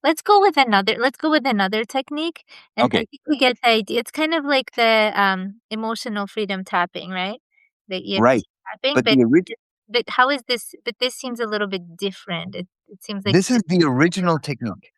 Let's go with another technique, and I Okay, think we get the idea. It's kind of like the, emotional freedom tapping, right? The EFT right. tapping, But but the orig- but how is this but this seems a little bit different. It seems like this is the original technique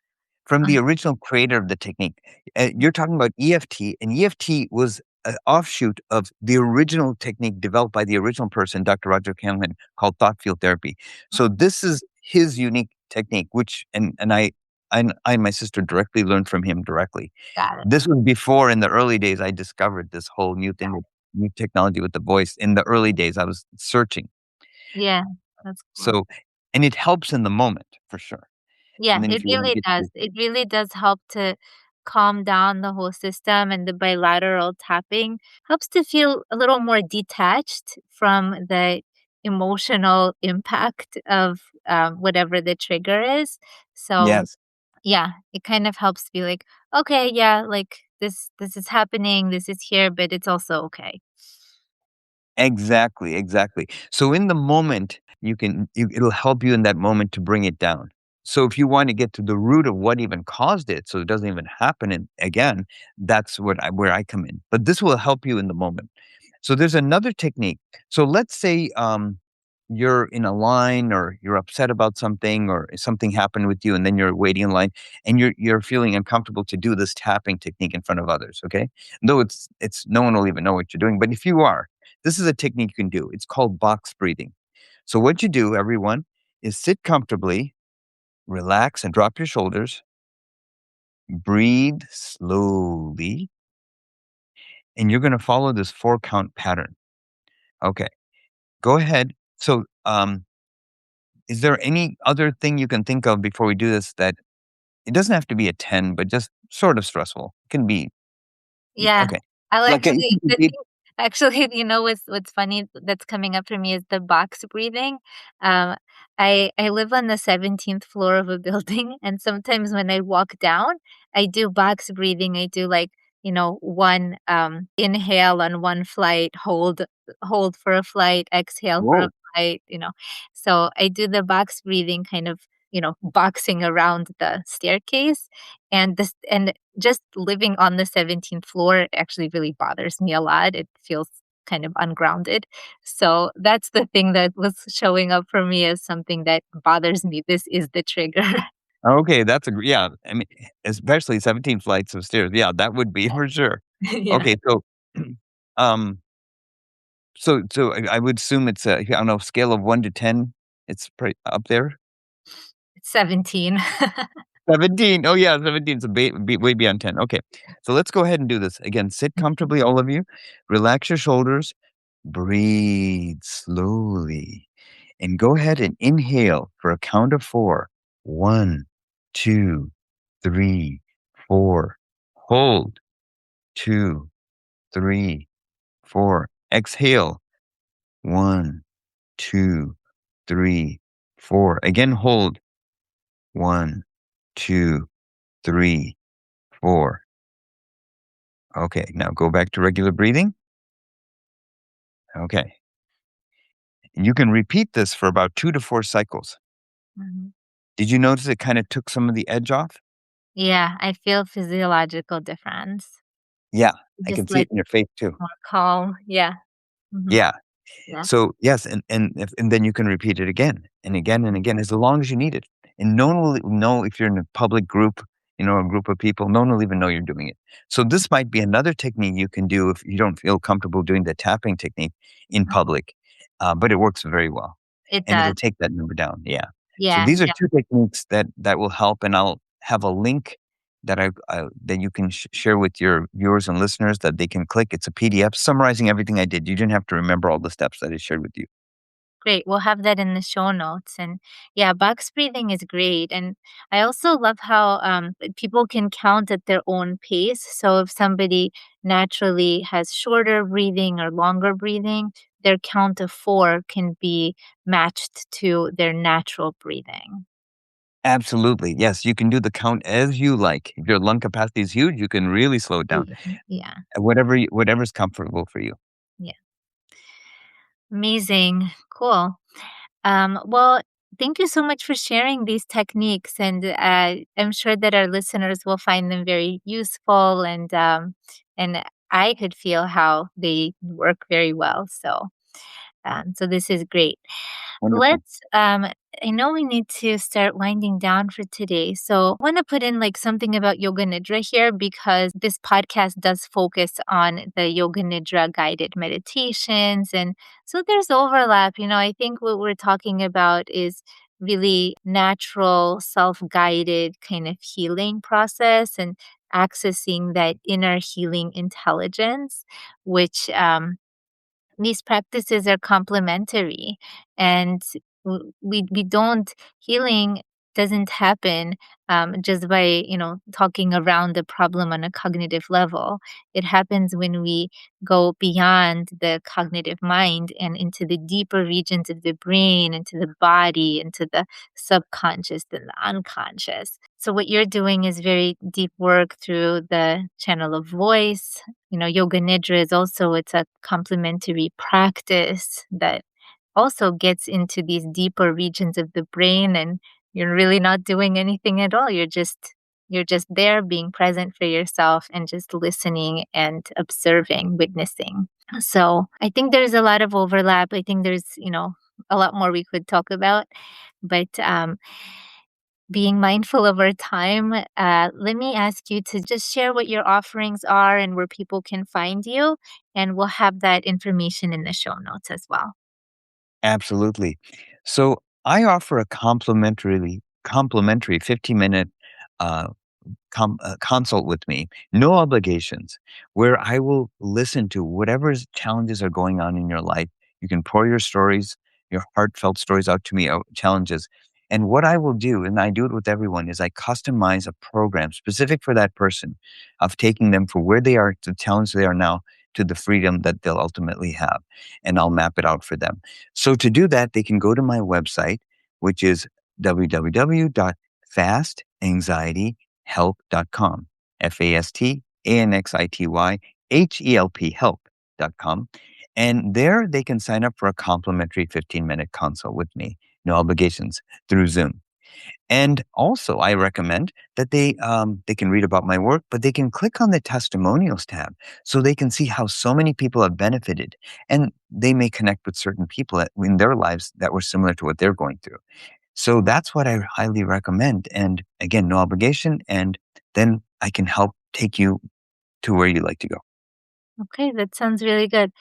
from the uh, original creator of the technique. You're talking about EFT, and EFT was an offshoot of the original technique developed by the original person, Dr. Roger Callahan, called thought field therapy. So this is his unique technique, which and I and my sister directly learned from him directly. got it. This was before, in the early days, I discovered this whole new thing with new technology with the voice. In the early days, I was searching. Yeah, that's cool. So, and it helps in the moment for sure. Yeah, And then it if you want to really get does. to It really does help to calm down the whole system, and the bilateral tapping helps to feel a little more detached from the emotional impact of, whatever the trigger is. So, yes, yeah, it kind of helps be like, "Okay, yeah, like, this is happening, this is here, but it's also okay." exactly, exactly. So in the moment, it'll help you in that moment to bring it down. So if you want to get to the root of what even caused it, so it doesn't even happen again, that's where I come in. But this will help you in the moment. So there's another technique. So let's say you're in a line, or you're upset about something, or something happened with you, and then you're waiting in line, and you're feeling uncomfortable to do this tapping technique in front of others. Okay, though it's no one will even know what you're doing. But if you are, this is a technique you can do. It's called box breathing. So what you do, everyone, is sit comfortably, relax, and drop your shoulders. Breathe slowly, and you're going to follow this 4 count pattern. Okay, go ahead. So, is there any other thing you can think of before we do this, that it doesn't have to be a 10, but just sort of stressful? It can be, Yeah. okay. I'll Like, it actually can the be thing actually, what's funny that's coming up for me is the box breathing. Um, I live on the 17th floor of a building, and sometimes when I walk down, I do box breathing. I do, like, 1, inhale on one flight, hold for a flight, exhale for a whoa. flight. So I do the box breathing, kind of, boxing around the staircase, and just living on the 17th floor actually really bothers me a lot. It feels kind of ungrounded. So that's the thing that was showing up for me as something that bothers me. This is the trigger. Okay, that's a yeah, I mean, especially 17 flights of stairs. Yeah, that would be for sure. Yeah. Okay, so, um, so I would assume it's a, I don't know, scale of 1 to 10, it's pretty up there? It's 17. 17. Oh, yeah, 17 is a way beyond 10. Okay. So let's go ahead and do this. Again, sit comfortably, all of you. Relax your shoulders. Breathe slowly. And go ahead and inhale for a count of 4. 1, 2, 3, 4. Hold. 2, 3, 4. Exhale. 1, 2, 3, 4. Again, hold. 1, 2, 3, 4. Okay, now go back to regular breathing. Okay. You can repeat this for about 2 to 4 cycles. Mhm. Did you notice it kinda took some of the edge off? Yeah, I feel physiological difference. Yeah, I can Just see it like in your face too. more calm. Yeah. Mhm. Yeah. Yeah. So, yes, and then you can repeat it again and again, as long as you need it. And no one will know if you're in a public group, a group of people, no one will even know you're doing it. So this might be another technique you can do if you don't feel comfortable doing the tapping technique in public, but it works very well, It and it'll does. take that number down, yeah. So Yeah, these are yeah. 2 techniques that will help, and I'll have a link that you can share with your viewers and listeners that they can click. It's a PDF summarizing everything I did. You didn't have to remember all the steps that I shared with you. Great. We'll have that in the show notes. And yeah, box breathing is great. And I also love how people can count at their own pace. So if somebody naturally has shorter breathing or longer breathing, their count of 4 can be matched to their natural breathing. Absolutely. Yes, you can do the count as you like. If your lung capacity is huge, you can really slow it down. Yeah. Whatever's comfortable for you. Yeah. Amazing. Cool. Well, thank you so much for sharing these techniques, and I'm sure that our listeners will find them very useful, and I could feel how they work very well. So this is great. Wonderful. Let's I know we need to start winding down for today. So I want to put in like something about yoga nidra here, because this podcast does focus on the yoga nidra guided meditations, and so there's overlap. I think what we're talking about is really natural, self-guided kind of healing process, and accessing that inner healing intelligence, which these practices are complementary, and we don't healing doesn't happen just by talking around the problem on a cognitive level. It happens when we go beyond the cognitive mind and into the deeper regions of the brain, into the body, into the subconscious and the unconscious. So what you're doing is very deep work through the channel of voice. Yoga nidra is also, it's a complementary practice that also gets into these deeper regions of the brain, and you're really not doing anything at all. You're just there being present for yourself and just listening and observing, witnessing. So I think there's a lot of overlap. I think there's, a lot more we could talk about. But being mindful of our time, let me ask you to just share what your offerings are and where people can find you. And we'll have that information in the show notes as well. Absolutely. So I offer a complimentary 15-minute uh, consult with me, no obligations, where I will listen to whatever challenges are going on in your life. You can pour your stories, your heartfelt stories out to me, challenges. And what I will do, and I do it with everyone, is I customize a program specific for that person of taking them from where they are to the challenge they are now to the freedom that they'll ultimately have. And I'll map it out for them. So to do that, they can go to my website, which is www.fastanxietyhelp.com, FASTANXITY help.com. And there they can sign up for a complimentary 15-minute consult with me, no obligations, through Zoom. And also, I recommend that they can read about my work, but they can click on the testimonials tab so they can see how so many people have benefited, and they may connect with certain people in their lives that were similar to what they're going through. So that's what I highly recommend. And again, no obligation, and then I can help take you to where you like to go. Okay, that sounds really good.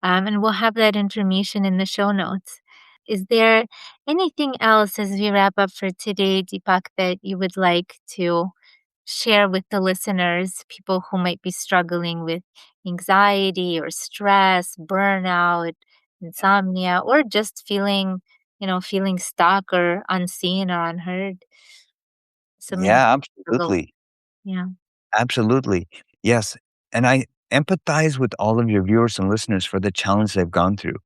And we'll have that information in the show notes. Is there anything else as we wrap up for today, Deepak, that you would like to share with the listeners, people who might be struggling with anxiety or stress, burnout, insomnia, or just feeling stuck or unseen or unheard? So many Yeah, struggle. absolutely. Yeah. Absolutely. Yes. And I empathize with all of your viewers and listeners for the challenge they've gone through.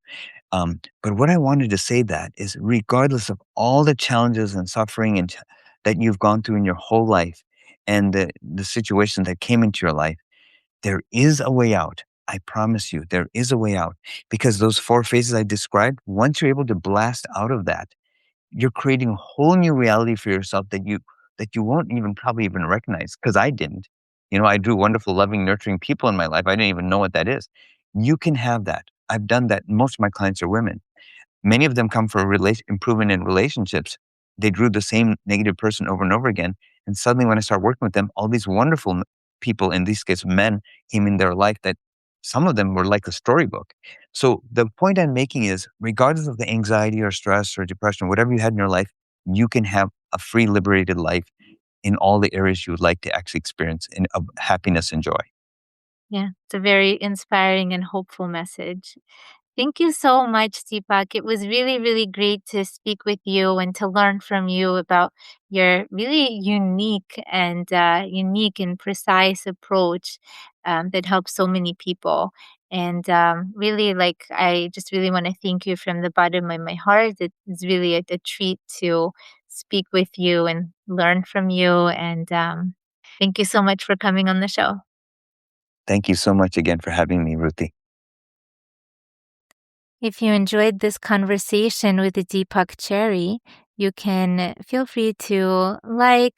But what I wanted to say that is, regardless of all the challenges and suffering that you've gone through in your whole life and the situation that came into your life, there is a way out. I promise you, there is a way out, because those four phases I described, once you're able to blast out of that, you're creating a whole new reality for yourself that you won't even probably even recognize, because I didn't. I drew wonderful, loving, nurturing people in my life. I didn't even know what that is. You can have that. I've done that. Most of my clients are women. Many of them come for a improvement in relationships. They drew the same negative person over and over again. And suddenly, when I start working with them, all these wonderful people, in this case, men, came in their life that some of them were like a storybook. So the point I'm making is, regardless of the anxiety or stress or depression, whatever you had in your life, you can have a free, liberated life in all the areas you would like to actually experience in of happiness and joy. Yeah. It's a very inspiring and hopeful message. Thank you so much, Deepak. It was really, really great to speak with you and to learn from you about your really unique and precise approach that helps so many people. And really, I just really want to thank you from the bottom of my heart. It's really a treat to speak with you and learn from you. And thank you so much for coming on the show. Thank you so much again for having me, Ruthie. If you enjoyed this conversation with Deepak Chari, you can feel free to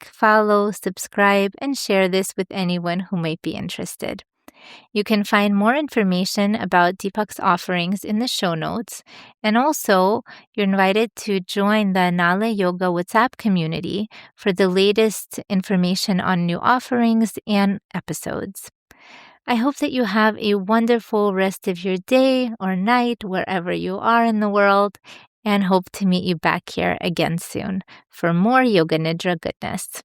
follow, subscribe, and share this with anyone who might be interested. You can find more information about Deepak's offerings in the show notes, and also you're invited to join the Nala Yoga WhatsApp community for the latest information on new offerings and episodes. I hope that you have a wonderful rest of your day or night, wherever you are in the world, and hope to meet you back here again soon for more Yoga Nidra goodness.